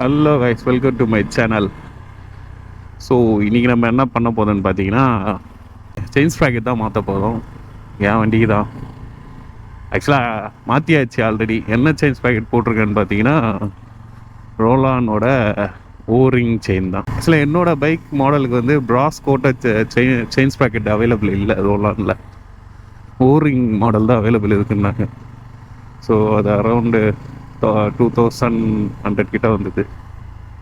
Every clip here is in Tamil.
Hello guys, welcome to my channel. So இன்றைக்கி நம்ம என்ன பண்ண போதுன்னு பார்த்தீங்கன்னா, செயின் ஸ்ப்ராக்கெட் தான் மாற்ற போதும். என் வண்டிக்கு தான் ஆக்சுவலாக மாற்றியாச்சு ஆல்ரெடி. என்ன செயின் ஸ்ப்ராக்கெட் போட்டிருக்கேன்னு பார்த்தீங்கன்னா, ரோலானோட ஓரிங் செயின் தான். ஆக்சுவலாக என்னோடய பைக் மாடலுக்கு வந்து பிராஸ் கோட்டை செயின் ஸ்ப்ராக்கெட் அவைலபிள் இல்லை ரோலானில். ஓரிங் மாடல் தான் அவைலபிள் இருக்குன்னாங்க. ஸோ அது அரௌண்டு 2100 கிட்ட வந்தது.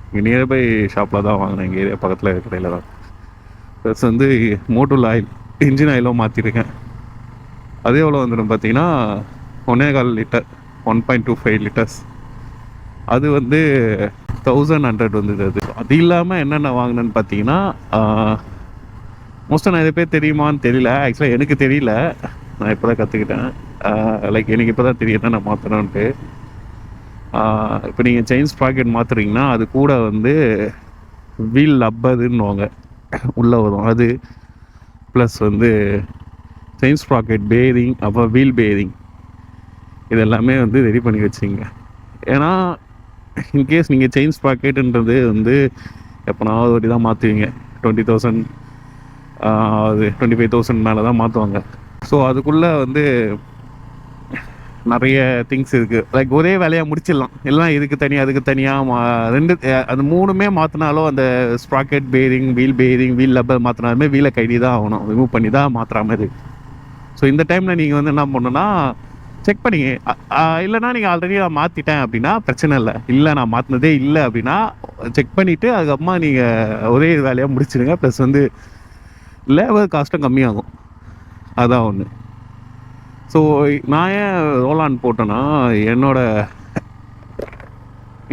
இங்கே நியர்பை ஷாப்பில் தான் வாங்கினேன், எங்கள் ஏரியா பக்கத்தில் கடையில் தான். ப்ளஸ் வந்து மோட்டோல் ஆயில், இன்ஜின் ஆயிலும் மாற்றிருக்கேன். அது எவ்வளோ வந்துடும் பார்த்தீங்கன்னா 1.25 லிட்டர், 1.25 லிட்டர்ஸ். அது வந்து 1100 வந்தது. அது இல்லாமல் என்னென்ன வாங்கினேன்னு பார்த்தீங்கன்னா, மோஸ்ட்டாக நிறைய பேர் தெரியுமான்னு தெரியல. ஆக்சுவலாக எனக்கு தெரியல, நான் இப்போ தான் கற்றுக்கிட்டேன். லைக் எனக்கு இப்போ தான் தெரியும் நான் மாற்றணுன்ட்டு. இப்போ நீங்கள் செயின் ஸ்ப்ராக்கெட் மாற்றுறீங்கன்னா அது கூட வந்து வீல் லப்பதுன்னுவாங்க உள்ளே வரும். அது ப்ளஸ் வந்து செயின் ஸ்ப்ராக்கெட் பேரிங், அப்புறம் வீல் பேரிங், இதெல்லாமே வந்து ரெடி பண்ணி வச்சிங்க. ஏன்னா இன்கேஸ் நீங்கள் செயின் ஸ்ப்ராக்கெட்டுன்றது வந்து எப்போனாவது ஒரு தான் மாற்றுவீங்க. 20,000 அது 25,000 மேலே தான் மாற்றுவாங்க. ஸோ அதுக்குள்ளே வந்து நிறைய திங்ஸ் இருக்குது. லைக் ஒரே வேலையாக முடிச்சிடலாம். எல்லாம் இதுக்கு தனியாக அதுக்கு தனியாக ரெண்டு அது மூணுமே மாற்றினாலும், அந்த ஸ்ப்ராக்கெட் பேரிங், வீல் லப்பர் மாற்றினாலுமே வீலை கைடி தான் ஆகணும், ரிமூவ் பண்ணி தான் மாற்றுற மாதிரி. ஸோ இந்த டைமில் நீங்கள் வந்து என்ன பண்ணணுன்னா செக் பண்ணிங்க. இல்லைனா நீங்கள் ஆல்ரெடி நான் மாற்றிட்டேன் அப்படின்னா பிரச்சனை இல்லை நான் மாற்றினதே இல்லை அப்படின்னா செக் பண்ணிவிட்டு அதுக்கப்புறமா நீங்கள் ஒரே வேலையாக முடிச்சிடுங்க. ப்ளஸ் வந்து லேபர் காஸ்ட்டும் கம்மியாகும். அதான் ஒன்று. ஸோ நான் ஏன் ரோலான் போட்டேன்னா, என்னோட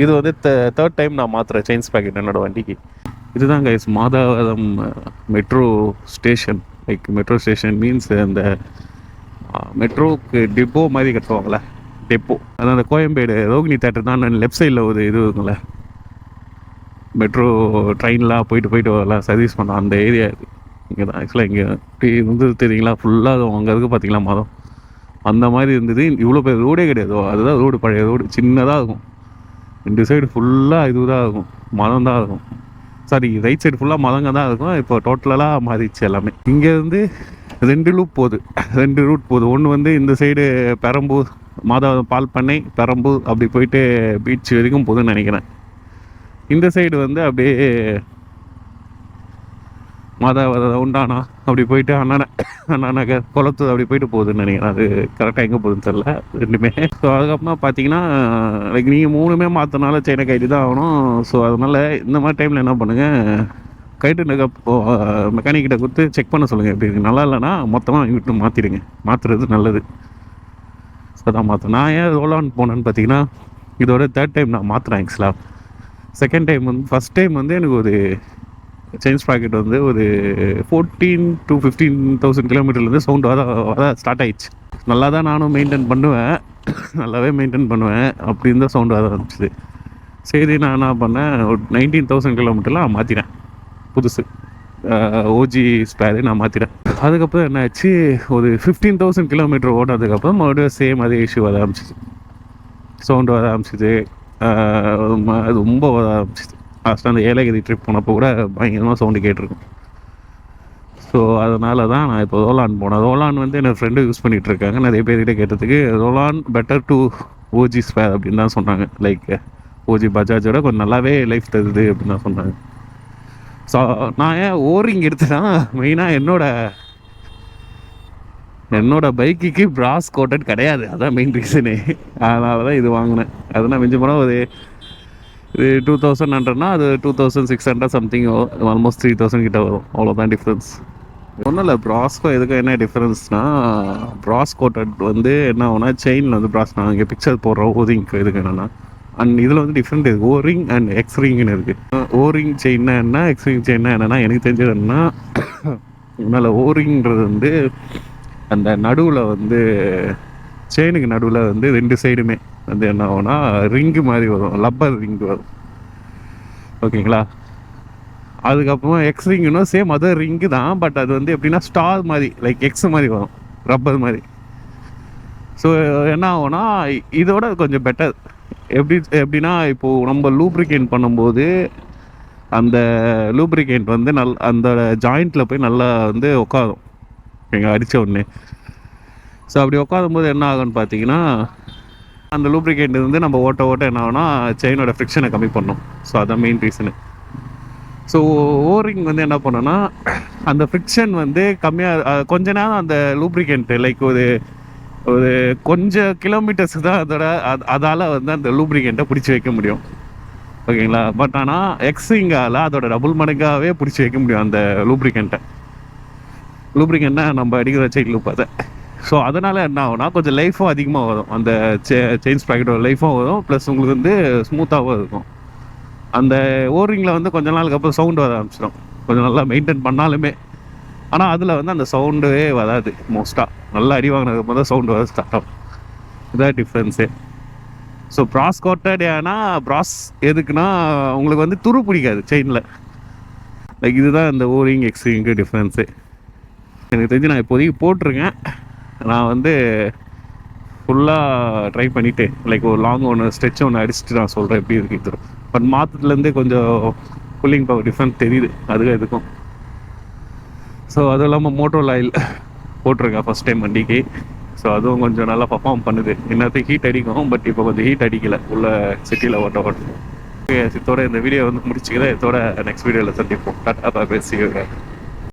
இது வந்து தேர்ட் டைம் நான் மாற்றுறேன் செயின் ஸ்ப்ராக்கெட் என்னோடய வண்டிக்கு. இதுதான் guys Madhavaram metro station. Like metro station means அந்த மெட்ரோக்கு டிப்போ மாதிரி கட்டுவாங்களே, டெப்போ. அதான் அந்த கோயம்பேடு ரோகிணி தேட்டர் தான் லெஃப்ட் சைடில் ஒரு இது இருக்குங்களே, மெட்ரோ ட்ரெயின்லாம் போயிட்டு வரலாம், சர்வீஸ் பண்ணோம். அந்த ஏரியா இது இங்கே தான். ஆக்சுவலாக இங்கே இப்படி இருந்தது தெரியுங்களா, ஃபுல்லாக அங்கே இருக்குது பார்த்தீங்களா மரம், அந்த மாதிரி இருந்தது. இவ்வளோ பேர் ரோடே கிடையாது. அதுதான் ரோடு, பழைய ரோடு, சின்னதாக இருக்கும். 2 சைடு ஃபுல்லாக இதுதான் இருக்கும், மரம் தான் இருக்கும். சாரி, ரைட் சைடு ஃபுல்லாக மரங்க தான் இருக்கும். இப்போ டோட்டலாக மாறிடுச்சு எல்லாமே. இங்கேருந்து 2 ரூட் போகுது. ஒன்று வந்து இந்த சைடு பெரம்பூர், மாதவரம் பால் பண்ணை, பெரம்பூர் அப்படி போயிட்டு பீச் வரைக்கும் போகுதுன்னு நினைக்கிறேன். இந்த சைடு வந்து அப்படியே உண்டானா அப்படி போயிட்டு அண்ணா குளத்து அப்படி போயிட்டு போகுதுன்னு நினைக்கிறேன். அது கரெக்டாக எங்கே போகுதுன்னு தெரில ரெண்டுமே. ஸோ அதுக்கப்புறமா பார்த்தீங்கன்னா, லைக் நீங்கள் மூணுமே மாற்றினால செயினை கைட்டு தான் ஆகணும். ஸோ அதனால் இந்த மாதிரி டைமில் என்ன பண்ணுங்கள், கைட்டு மெக்கானிக்கிட்ட கொடுத்து செக் பண்ண சொல்லுங்கள். எப்படி இருக்குது, நல்லா இல்லைன்னா மொத்தமாக விட்டு மாற்றிடுங்க. மாற்றுறது நல்லது. ஸோ அதான் மாற்றேன். நான் ஏன் ரோலான் போனேன்னு பார்த்தீங்கன்னா, இதோட தேர்ட் டைம் நான் மாற்றுறேன். ஆக்சுவலாக செகண்ட் டைம் வந்து, ஃபஸ்ட் டைம் வந்து எனக்கு ஒரு செயின் ஸ்ப்ராக்கெட் வந்து ஒரு 14,000 to 15,000 கிலோமீட்டர்லேருந்து சவுண்டு வர ஸ்டார்ட் ஆகிடுச்சு. நல்லா தான் நானும் நல்லாவே மெயின்டைன் பண்ணுவேன். அப்படி இருந்தால் சவுண்டு வர ஆரம்பிச்சிது. சரி, நான் என்ன பண்ணேன், ஒரு 19,000 கிலோமீட்டரில் நான் மாற்றிட்டேன். புதுசு ஓஜி ஸ்பேரு நான் மாற்றிட்டேன். அதுக்கப்புறம் என்ன ஆச்சு, ஒரு 15,000 கிலோமீட்டர் ஓடுறதுக்கப்புறம் மறுபடியும் சேம் அதே இஷ்யூ வர ஆரம்பிச்சிது. சவுண்டு வர ஆரம்பிச்சிது, ரொம்ப வர ஆரம்பிச்சிது. லாஸ்ட்டாக அந்த ஏலகிரி ட்ரிப் போனப்போ கூட பயங்கரமாக சவுண்டு கேட்டிருக்கும். ஸோ அதனால தான் நான் இப்போ ரோலான் போனேன். ரோலான் வந்து என்னோடய ஃப்ரெண்டு யூஸ் பண்ணிகிட்ருக்காங்க. நிறைய பேர்கிட்ட கேட்டதுக்கு roll-on better to OG spare அப்படின்னு தான் சொன்னாங்க. லைக் ஓஜி பஜாஜோட கொஞ்சம் நல்லாவே லைஃப் தருது அப்படின்னு தான் சொன்னாங்க. ஸோ நான் ஏன் ஓரிங் எடுத்துனா, மெயினாக என்னோட பைக்குக்கு பிராஸ் கோட்டட் கிடையாது. அதான் மெயின் ரீசனே. அதனால தான் இது வாங்கினேன். அதனால் மிஞ்சி போனால் ஒரு 2,100னா அது 2,600 சம்திங், ஆல்மோஸ்ட் 3,000 கிட்ட வரும். அவ்வளோதான் டிஃப்ரென்ஸ். ஒன்றும் இல்லை, ப்ராஸ்க்கும் இதுக்கும் என்ன டிஃப்ரென்ஸ்னால், ப்ராஸ் கோட்டட் வந்து என்ன ஆகுனா, செயினில் வந்து ப்ராஸ், நான் இங்கே பிக்சர் போடுறோம் ஓரிங்க்கு இதுக்கு என்னென்னா, அண்ட் இதில் வந்து டிஃப்ரெண்ட் இருக்குது. ஓரிங் அண்ட் எக்ஸ்ரிங்னு இருக்குது. ஓரிங் செயின்னா என்ன, எக்ஸ்ரிங் செயின்னா என்னென்னா, எனக்கு தெரிஞ்சது என்னன்னா, அதனால் ஓரிங்கிறது வந்து அந்த நடுவில் வந்து செயினுக்கு நடுவில் வந்து 2 சைடுமே வந்து என்ன ஆகும்னா ரிங்கு மாதிரி வரும், லப்பர் ரிங்கு வரும். ஓகேங்களா. அதுக்கப்புறமா எக்ஸ் ரிங்குன்னா சேம் அதர் ரிங்கு தான், பட் அது வந்து எப்படின்னா ஸ்டார் மாதிரி, லைக் எக்ஸ் மாதிரி வரும், ரப்பர் மாதிரி. ஸோ என்ன ஆகும்னா இதோட கொஞ்சம் பெட்டர். எப்படின்னா இப்போது நம்ம லூப்ரிகேட் பண்ணும்போது அந்த லூப்ரிகேட் வந்து அந்த ஜாயிண்ட்டில் போய் நல்லா வந்து உட்காரும் எங்கள் அடித்த உடனே. ஸோ அப்படி உட்காரும் போது என்ன ஆகும்னு பார்த்தீங்கன்னா, அந்த லூப்ரிகேட் வந்து நம்ம ஓட்ட என்ன ஆகும்னா செயினோட ஃப்ரிக்ஷனை கம்மி பண்ணும். ஸோ அதான் மெயின் ரீசனு. ஸோ ஓரிங் வந்து என்ன பண்ணோன்னா அந்த ஃப்ரிக்ஷன் வந்து கம்மியாக கொஞ்ச நேரம் அந்த லூப்ரிகேண்ட்டு லைக் ஒரு ஒரு கொஞ்சம் கிலோமீட்டர்ஸுக்கு தான் அதால் வந்து அந்த லூப்ரிகேண்ட்டை பிடிச்சி வைக்க முடியும். ஓகேங்களா? பட் ஆனால் எக்ஸிங்கால் அதோட டபுள் மடங்காகவே பிடிச்சி வைக்க முடியும் அந்த லூப்ரிகேண்ட்டை. லூப்ரிகேண்ட்னா நம்ம அடிக்கிற செயின் லூப் அதை. ஸோ அதனால் என்ன ஆகும்னா கொஞ்சம் லைஃபும் அதிகமாக வரும். அந்த செயின் ஸ்ப்ராக்கெட்டோட லைஃபும் வரும், ப்ளஸ் உங்களுக்கு வந்து ஸ்மூத்தாகவும் இருக்கும். அந்த ஓரிங்கில் வந்து கொஞ்ச நாளுக்கு அப்புறம் சவுண்டு வர ஆரம்பிச்சிடும், கொஞ்சம் நல்லா மெயின்டைன் பண்ணாலுமே. ஆனால் அதில் வந்து அந்த சவுண்டே வராது மோஸ்ட்டாக. நல்லா அடி வாங்கினதுக்கு தான் சவுண்டு வர ஸ்டார்ட் ஆகும். இதான் டிஃப்ரென்ஸு. ஸோ ப்ராஸ் கோட்டட் ஏன்னா ப்ராஸ் எதுக்குன்னா உங்களுக்கு வந்து துரு பிடிக்காது செயினில். லைக் இதுதான் இந்த ஓரிங் எக்ஸிங்க்கு டிஃப்ரென்ஸு. எனக்கு தெரிஞ்சு நான் இப்போதைக்கு போட்டிருக்கேன். நான் வந்து ஃபுல்லாக ட்ரை பண்ணிவிட்டு லைக் ஒரு லாங் ஸ்ட்ரெச் ஒன்று அடிச்சுட்டு நான் சொல்கிறேன் எப்படி இருக்குது. பட் மாற்றத்துலேருந்தே கொஞ்சம் கூலிங் பவர் டிஃப்ரெண்ட் தெரியுது அதுக்கு இதுக்கும். ஸோ அதுவும் இல்லாமல் மோட்டோர் ஆயில் போட்டிருக்கேன் ஃபஸ்ட் டைம் வண்டிக்கு. ஸோ அதுவும் கொஞ்சம் நல்லா பர்ஃபார்ம் பண்ணுது. இன்னத்துக்கு ஹீட் அடிக்கும், பட் இப்போ கொஞ்சம் ஹீட் அடிக்கலை உள்ள சிட்டியில் ஓட்ட. இதோட இந்த வீடியோ வந்து முடிச்சுக்கிறேன். இதோட நெக்ஸ்ட் வீடியோவில் சந்திப்போம். டாட்டா, பை பை, see you.